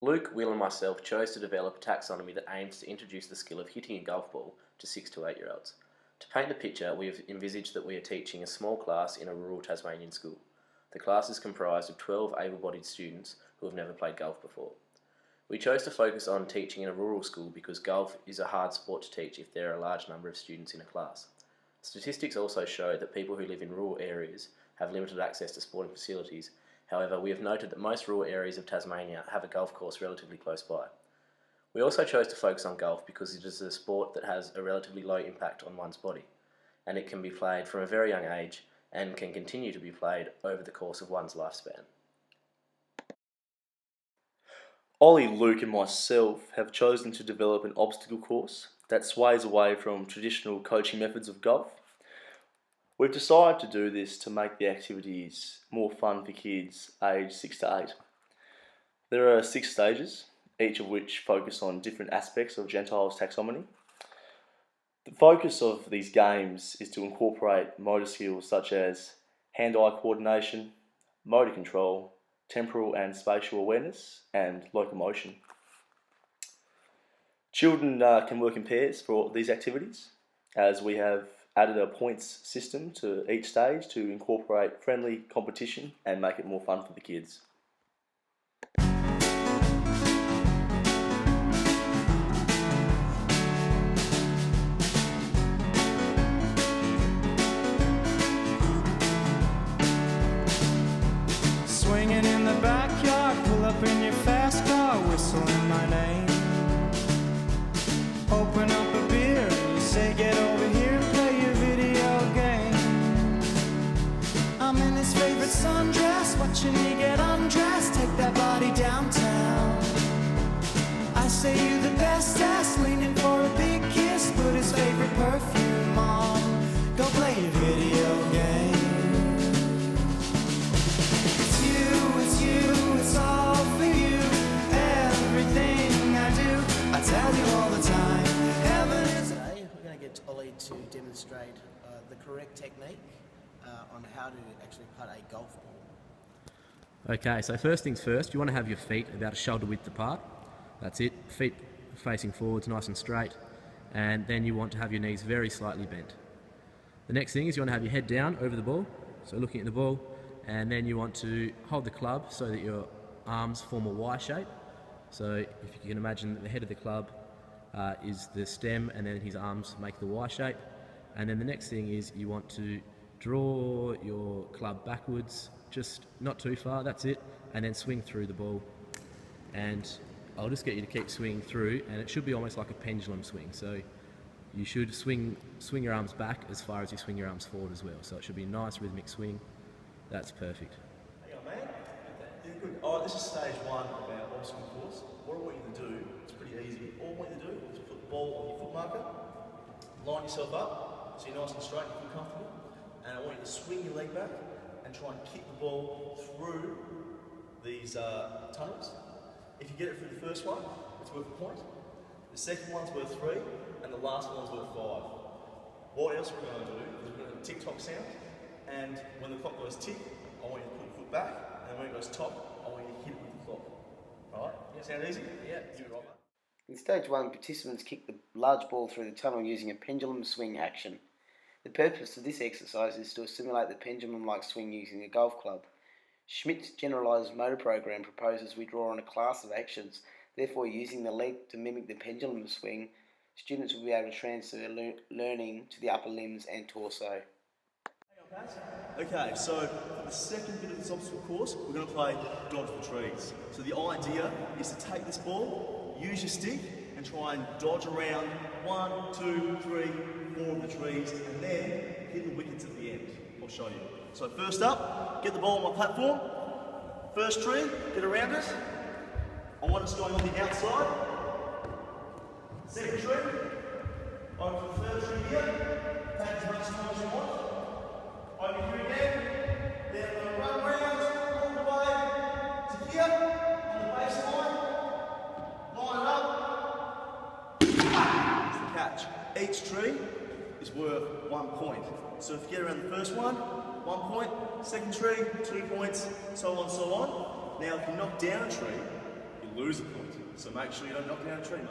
Luke, Will and myself chose to develop a taxonomy that aims to introduce the skill of hitting a golf ball to 6 to 8 year olds. To paint the picture, we have envisaged that we are teaching a small class in a rural Tasmanian school. The class is comprised of 12 able-bodied students who have never played golf before. We chose to focus on teaching in a rural school because golf is a hard sport to teach if there are a large number of students in a class. Statistics also show that people who live in rural areas have limited access to sporting facilities. However, we have noted that most rural areas of Tasmania have a golf course relatively close by. We also chose to focus on golf because it is a sport that has a relatively low impact on one's body, and it can be played from a very young age and can continue to be played over the course of one's lifespan. Ollie, Luke and myself have chosen to develop an obstacle course that sways away from traditional coaching methods of golf. We've decided to do this to make the activities more fun for kids aged 6 to 8. There are 6 stages, each of which focus on different aspects of Gentile's taxonomy. The focus of these games is to incorporate motor skills such as hand-eye coordination, motor control, temporal and spatial awareness, and locomotion. Children can work in pairs for these activities, as we have added a points system to each stage to incorporate friendly competition and make it more fun for the kids. Swinging in the backyard, pull up in your fast car, whistling my name. Open up a beer, you say get over here, play your video game. I'm in his favorite sundress, watching you get undressed, take that body downtown. I say you the bestest, leaning for a big kiss, put his favorite perfume on, go play your video game. It's all for you, everything I do, I tell you all the time, heaven is... Today we're going to get Ollie to demonstrate the correct technique on how to actually putt a golf ball. Okay, so first things first, you want to have your feet about a shoulder width apart. That's it, feet facing forwards nice and straight, and then you want to have your knees very slightly bent. The next thing is you want to have your head down over the ball, so looking at the ball, and then you want to hold the club so that your arms form a Y shape. So if you can imagine that the head of the club is the stem, and then his arms make the Y shape. And then the next thing is you want to draw your club backwards, just not too far, that's it, and then swing through the ball. And I'll just get you to keep swinging through, and it should be almost like a pendulum swing. So you should swing your arms back as far as you swing your arms forward as well. So it should be a nice rhythmic swing. That's perfect. Hang on, mate. Yeah, good. Oh, this is stage 1 of our obstacle course. What I want you to do, it's pretty easy. All I want you to do is put the ball on your foot marker, line yourself up so you're nice and straight and feel comfortable, and I want you to swing your leg back and try and kick the ball through these tunnels. If you get it through the first one, it's worth a point. The second one's worth 3, and the last one's worth 5. What else we're going to do is we're going to do a tick-tock sound. And when the clock goes tick, I want you to put your foot back, and when it goes top, I want you to hit it with the clock. Alright? Yep. Sound easy? Yeah. Do it right, mate. In stage 1, participants kick the large ball through the tunnel using a pendulum swing action. The purpose of this exercise is to simulate the pendulum-like swing using a golf club. Schmidt's generalised motor program proposes we draw on a class of actions, therefore using the leg to mimic the pendulum swing, students will be able to transfer learning to the upper limbs and torso. Okay, so for the second bit of this obstacle course, we're going to play dodge the trees. So the idea is to take this ball, use your stick, and try and dodge around 1, 2, 3, 4 of the trees, and then hit the wickets at the end. I'll show you. So first up, get the ball on my platform. First tree, get around it. I want us going on the outside. Second tree, over to the third tree here. Take as much time as you want. Over here again, then we're going to run around all the way to here, on the baseline, line it up, that's the catch. Each tree is worth 1 point. So if you get around the first one, 1 point, second tree, 2 points, so on, so on. Now if you knock down a tree, you lose a point. So make sure you don't knock down a tree, mate.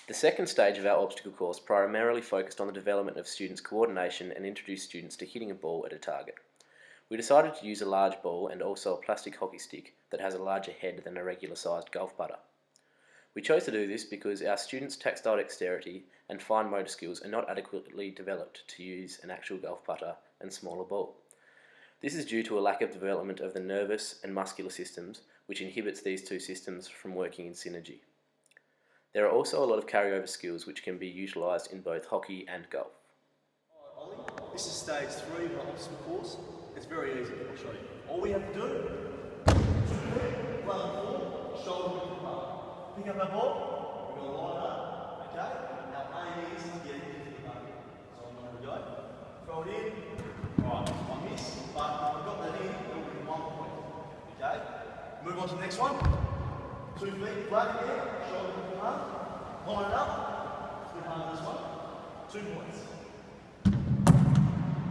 The second stage of our obstacle course primarily focused on the development of students' coordination and introduced students to hitting a ball at a target. We decided to use a large ball and also a plastic hockey stick that has a larger head than a regular sized golf putter. We chose to do this because our students' tactile dexterity and fine motor skills are not adequately developed to use an actual golf putter and smaller ball. This is due to a lack of development of the nervous and muscular systems, which inhibits these two systems from working in synergy. There are also a lot of carryover skills which can be utilised in both hockey and golf. Ollie, this is stage 3 of our obstacle course. It's very easy, I'll show you. All we have to do, run the ball, shoulder width apart. Pick up our ball, we're going to line it up, okay? Our aim is to get it into the bucket. So here we go. Throw it in. Alright, I miss, but I've got that in, it'll be 1 point. Okay? Move on to the next one. 2 feet flat again, shoulder width apart. Line it up. It's a bit harder this one. 2 points.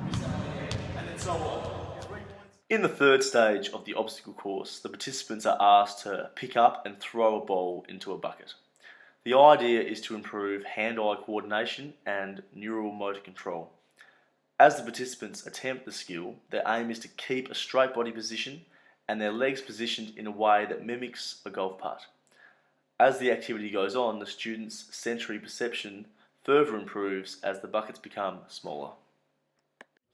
Miss that one again. And then so on. 3 points. In the third stage of the obstacle course, the participants are asked to pick up and throw a ball into a bucket. The idea is to improve hand-eye coordination and neural motor control. As the participants attempt the skill, their aim is to keep a straight body position and their legs positioned in a way that mimics a golf putt. As the activity goes on, the students' sensory perception further improves as the buckets become smaller.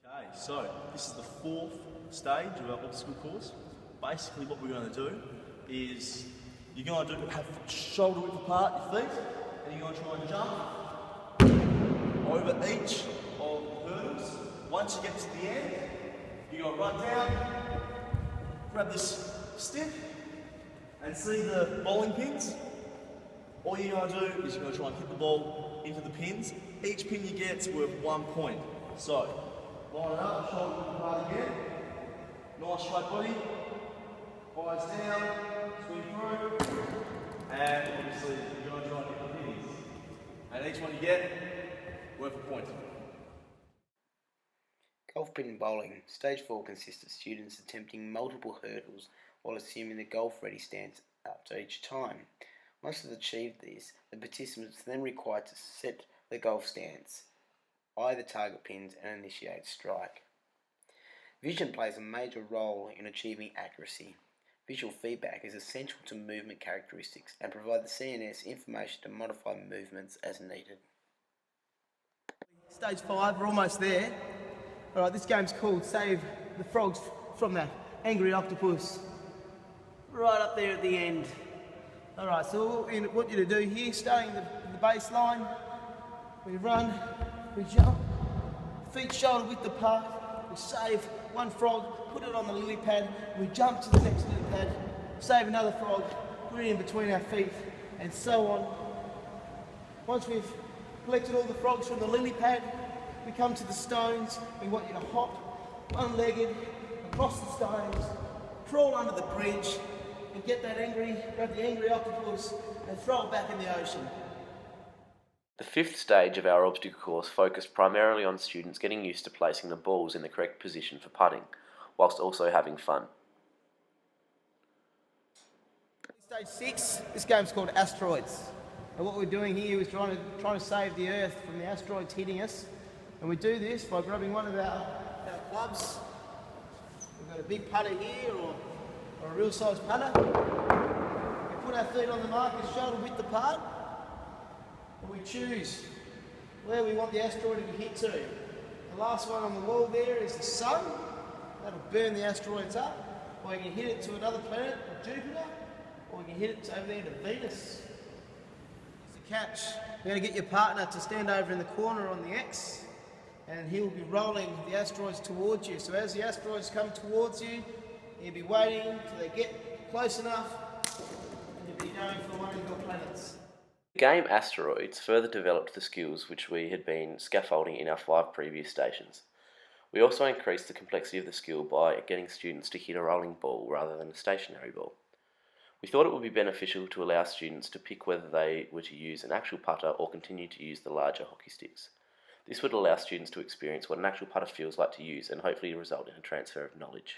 Okay, so this is the 4th stage of our obstacle course. Basically what we're going to do is you're going to have shoulder width apart your feet, and you're going to try and jump over each of the hurdles. Once you get to the end, you're going to run down, grab this stick, and see the bowling pins. All you're going to do is you're going to try and hit the ball into the pins. Each pin you get is worth 1 point. So, line it up, shoulder width apart again. Nice straight body. Eyes down, swing through. And obviously you're going to try and hit the pins. And each one you get, worth a point. Golf pin bowling. Stage 4 consists of students attempting multiple hurdles while assuming the golf ready stance after each time. Once they've achieved this, the participants are then required to set the golf stance, eye the target pins and initiate strike. Vision plays a major role in achieving accuracy. Visual feedback is essential to movement characteristics and provide the CNS information to modify movements as needed. Stage 5, we're almost there. Alright, this game's called Save the Frogs from that Angry Octopus. Right up there at the end. Alright, so what we want you to do here, starting the baseline, we run, we jump, feet shoulder width apart, we save one frog, put it on the lily pad, we jump to the next lily pad, save another frog, put it in between our feet, and so on. Once we've collected all the frogs from the lily pad, we come to the stones. We want you to hop one-legged across the stones, crawl under the bridge, and grab the angry octopus and throw it back in the ocean. The 5th stage of our obstacle course focused primarily on students getting used to placing the balls in the correct position for putting, whilst also having fun. Stage 6, this game's called Asteroids. And what we're doing here is trying to save the Earth from the asteroids hitting us. And we do this by grabbing one of our clubs. We've got a big putter here or a real size putter. We put our feet on the markers shoulder width apart. And we choose where we want the asteroid to be hit to. The last one on the wall there is the sun. That'll burn the asteroids up. Or you can hit it to another planet, or Jupiter. Or you can hit it over there to Venus. It's a catch. You're going to get your partner to stand over in the corner on the X. And he'll be rolling the asteroids towards you. So as the asteroids come towards you, you'll be waiting till they get close enough, and you'll be going for one of your planets. The game Asteroids further developed the skills which we had been scaffolding in our 5 previous stations. We also increased the complexity of the skill by getting students to hit a rolling ball rather than a stationary ball. We thought it would be beneficial to allow students to pick whether they were to use an actual putter or continue to use the larger hockey sticks. This would allow students to experience what an actual putter feels like to use and hopefully result in a transfer of knowledge.